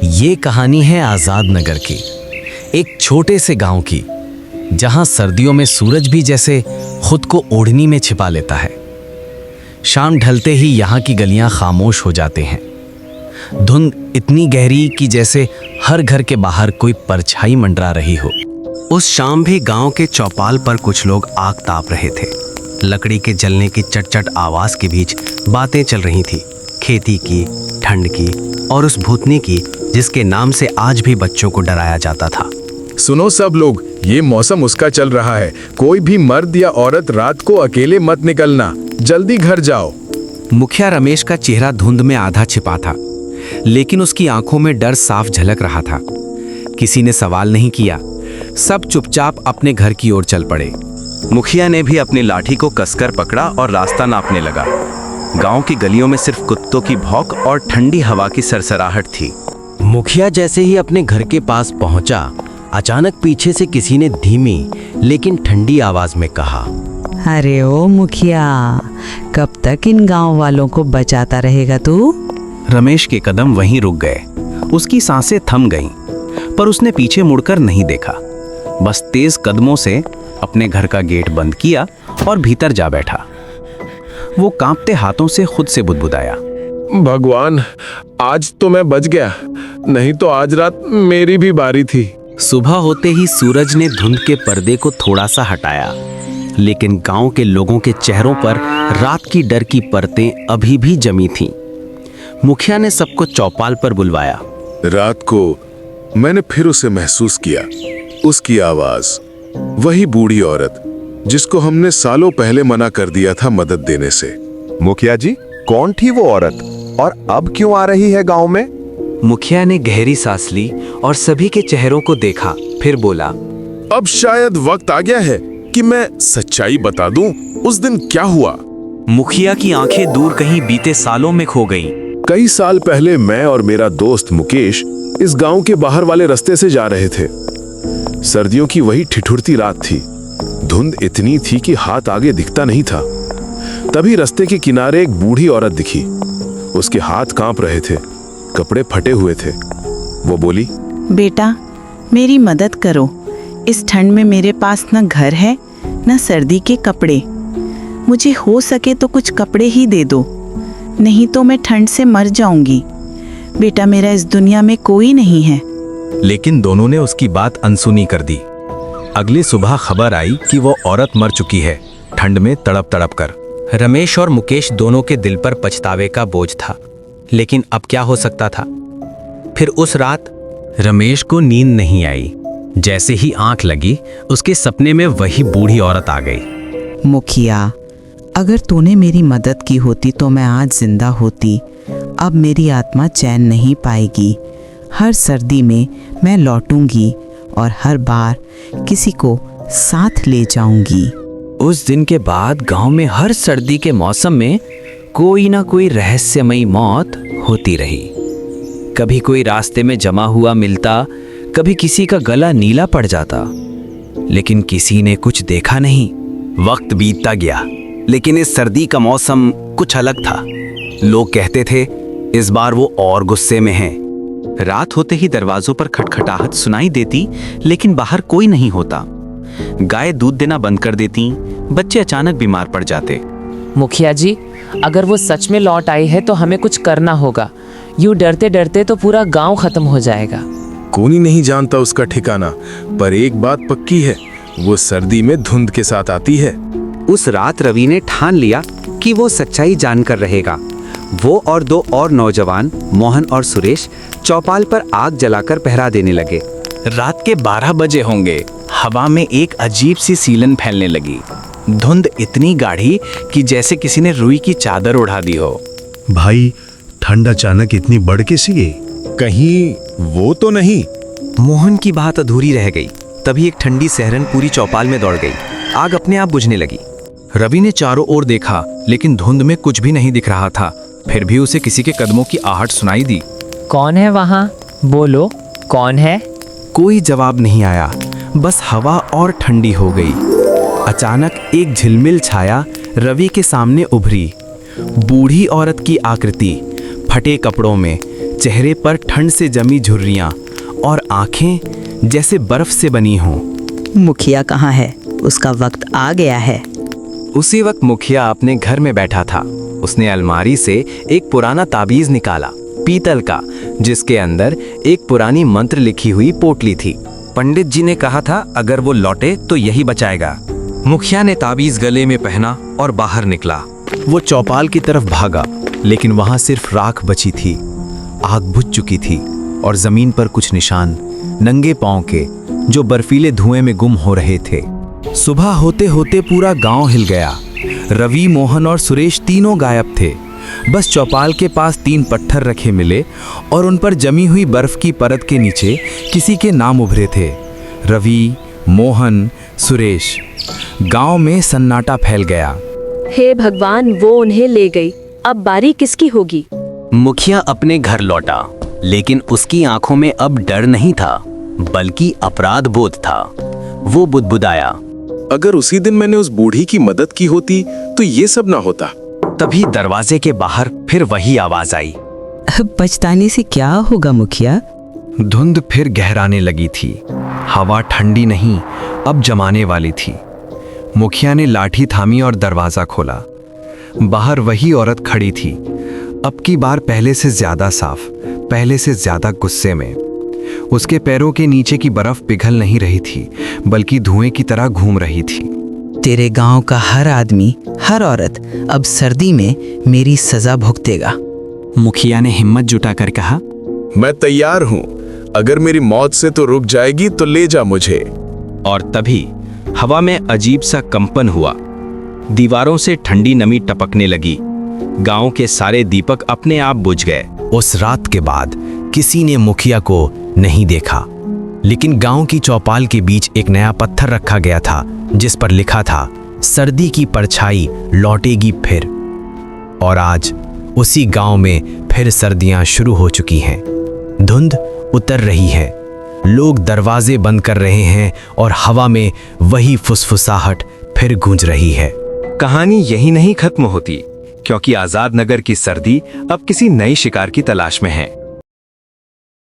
ये कहानी है आजाद नगर की, एक छोटे से गांव की, जहां सर्दियों में सूरज भी जैसे खुद को ओढ़नी में छिपा लेता है। शाम ढलते ही यहाँ की गलियां खामोश हो जाते हैं। धुंध इतनी गहरी कि जैसे हर घर के बाहर कोई परछाई मंडरा रही हो। उस शाम भी गांव के चौपाल पर कुछ लोग आग ताप रहे थे। लकड़ी के जलने की चटचट आवाज के बीच बातें चल रही थी, खेती की, ठंड की और उस भूतनी की जिसके नाम से आज भी बच्चों को डराया जाता था। सुनो सब लोग, ये मौसम उसका चल रहा है। कोई भी मर्द या औरत रात को अकेले मत निकलना, जल्दी घर जाओ। मुखिया रमेश का चेहरा धुंध में आधा छिपा था, लेकिन उसकी आंखों में डर साफ झलक रहा था। किसी ने सवाल नहीं किया, सब चुपचाप अपने घर की ओर चल पड़े। मुखिया ने भी अपनी लाठी को कसकर पकड़ा और रास्ता नापने लगा। गांव की गलियों में सिर्फ कुत्तों की भौंक और ठंडी हवा की सरसराहट थी। मुखिया जैसे ही अपने घर के पास पहुंचा, अचानक पीछे से किसी ने धीमी लेकिन ठंडी आवाज में कहा, अरे ओ मुखिया, कब तक इन गांव वालों को बचाता रहेगा तू? रमेश के कदम वहीं रुक गए। उसकी सांसें थम गईं, पर उसने पीछे मुड़कर नहीं देखा। बस तेज कदमों से अपने घर का गेट बंद किया और भीतर जा बैठा। वो कांपते हाथों से खुद से बुदबुदाया, भगवान, आज तो मैं बच गया, नहीं तो आज रात मेरी भी बारी थी। सुबह होते ही सूरज ने धुंध के पर्दे को थोड़ा सा हटाया, लेकिन गांव के लोगों के चेहरों पर रात की डर की परतें अभी भी जमी थीं। मुखिया ने सबको चौपाल पर बुलवाया। रात को मैंने फिर उसे महसूस किया, उसकी आवाज, वही बूढ़ी औरत जिसको हमने सालों पहले मना कर दिया था मदद देने से। मुखिया जी, कौन थी वो औरत और अब क्यों आ रही है गांव में? मुखिया ने गहरी सांस ली और सभी के चेहरों को देखा, फिर बोला, अब शायद वक्त आ गया है कि मैं सच्चाई बता दूं, उस दिन क्या हुआ। मुखिया की आंखें दूर कहीं बीते सालों में खो गईं। कई साल पहले मैं और मेरा दोस्त मुकेश इस गांव के बाहर वाले रास्ते से जा रहे थे। सर्दियों की वही ठिठुरती रात थी। धुंध इतनी थी कि हाथ आगे दिखता नहीं था। तभी रास्ते के किनारे एक बूढ़ी औरत दिखी। उसके हाथ कांप रहे थे, कपड़े फटे हुए थे। वो बोली, बेटा, मेरी मदद करो। इस ठंड में मेरे पास न घर है न सर्दी के कपड़े। मुझे हो सके तो कुछ कपड़े ही दे दो, नहीं तो मैं ठंड से मर जाऊंगी। बेटा, मेरा इस दुनिया में कोई नहीं है। लेकिन दोनों ने उसकी बात अनसुनी कर दी। अगली सुबह खबर आई कि वो औरत मर चुकी है, ठंड में तड़प तड़प कर। रमेश और मुकेश दोनों के दिल पर पछतावे का बोझ था, लेकिन अब क्या हो सकता था। फिर उस रात रमेश को नींद नहीं आई। जैसे ही आंख लगी, उसके सपने में वही बूढ़ी औरत आ गई। मुखिया, अगर तूने मेरी मदद की होती तो मैं आज जिंदा होती। अब मेरी आत्मा चैन नहीं पाएगी। हर सर्दी में मैं लौटूंगी और हर बार किसी को साथ ले जाऊंगी। उस दिन के बाद गांव में हर सर्दी के मौसम में कोई ना कोई रहस्यमयी मौत होती रही। कभी कोई रास्ते में जमा हुआ मिलता, कभी किसी का गला नीला पड़ जाता, लेकिन किसी ने कुछ देखा नहीं। वक्त बीतता गया, लेकिन इस सर्दी का मौसम कुछ अलग था। लोग कहते थे इस बार वो और गुस्से में हैं। रात होते ही दरवाजों पर खटखटाहट सुनाई देती, लेकिन बाहर कोई नहीं होता। गाय दूध देना बंद कर देती, बच्चे अचानक बीमार पड़ जाते। मुखिया जी, अगर वो सच में लौट आई है तो हमें कुछ करना होगा। यूं डरते डरते तो पूरा गांव खत्म हो जाएगा। कोई नहीं जानता उसका ठिकाना, पर एक बात पक्की है, वो सर्दी में धुंध के साथ आती है। उस रात रवि ने ठान लिया कि वो सच्चाई जानकर रहेगा। वो और दो और नौजवान, मोहन और सुरेश, चौपाल पर आग जलाकर पहरा देने लगे। रात के 12 बजे होंगे। हवा में एक अजीब सी सीलन फैलने लगी। धुंध इतनी गाढ़ी कि जैसे किसी ने रुई की चादर उड़ा दी हो। भाई, ठंड अचानक इतनी बढ़ के सी गई, कहीं वो तो नहीं? मोहन की बात अधूरी रह गई। तभी एक ठंडी सहरन पूरी चौपाल में दौड़ गई। आग अपने आप बुझने लगी। रवि ने चारों ओर देखा, लेकिन धुंध में कुछ भी नहीं दिख रहा था। फिर भी उसे किसी के कदमों की आहट सुनाई दी। कौन है वहाँ? बोलो, कौन है? कोई जवाब नहीं आया, बस हवा और ठंडी हो गई। अचानक एक झिलमिल छाया रवि के सामने उभरी। बूढ़ी औरत की आकृति, फटे कपड़ों में, चेहरे पर ठंड से जमी झुर्रियां और आंखें जैसे बर्फ से बनी हों। मुखिया कहाँ है? उसका वक्त आ गया है। उसी वक्त मुखिया अपने घर में बैठा था। उसने अलमारी से एक पुराना ताबीज निकाला, पीतल का, जिसके अंदर एक पुरानी मंत्र लिखी हुई पोटली थी। पंडित जी ने कहा था अगर वो लौटे तो यही बचाएगा। मुखिया ने ताबीज गले में पहना और बाहर निकला। वो चौपाल की तरफ भागा, लेकिन वहां सिर्फ राख बची थी। आग बुझ चुकी थी और जमीन पर कुछ निशान, नंगे पांव के, जो बर्फीले धुएं में गुम हो रहे थे। सुबह होते होते पूरा गांव हिल गया। रवि, मोहन और सुरेश तीनों गायब थे। बस चौपाल के पास 3 पत्थर रखे मिले और उन पर जमी हुई बर्फ की परत के नीचे किसी के नाम उभरे थे। रवि, मोहन, सुरेश। गांव में सन्नाटा फैल गया। हे भगवान, वो उन्हें ले गई, अब बारी किसकी होगी? मुखिया अपने घर लौटा, लेकिन उसकी आंखों में अब डर नहीं था, बल्कि अपराध बोध था। वो बुदबुदाया, अगर उसी दिन मैंने उस बूढ़ी की मदद की होती तो ये सब ना होता। तभी दरवाजे के बाहर फिर वही आवाज आई, पछताने से क्या होगा मुखिया? धुंध फिर गहराने लगी थी। हवा ठंडी नहीं, अब जमाने वाली थी। मुखिया ने लाठी थामी और दरवाजा खोला। बाहर वही औरत खड़ी थी, अब की बार पहले से ज्यादा साफ, पहले से ज्यादा गुस्से में। उसके पैरों के नीचे की बर्फ पिघल नहीं रही थी, बल्कि धुएं की तरह घूम रही थी। तेरे गांव का हर आदमी, हर औरत अब सर्दी में मेरी सजा भुगतेगा। मुखिया ने हिम्मत जुटाकर कहा, मैं तैयार हूँ, अगर मेरी मौत से तो रुक जाएगी तो ले जा मुझे। और तभी हवा में अजीब सा कंपन हुआ। दीवारों से ठंडी नमी टपकने लगी। गांव के सारे दीपक अपने आप बुझ गए। उस रात के बाद किसी ने मुखिया को नहीं देखा, लेकिन गांव की चौपाल के बीच एक नया पत्थर रखा गया था, जिस पर लिखा था, सर्दी की परछाई लौटेगी फिर। और आज उसी गांव में फिर सर्दियां शुरू हो चुकी हैं। धुंध उतर रही है, लोग दरवाजे बंद कर रहे हैं और हवा में वही फुसफुसाहट फिर गूंज रही है। कहानी यही नहीं खत्म होती, क्योंकि आजाद नगर की सर्दी अब किसी नई शिकार की तलाश में है।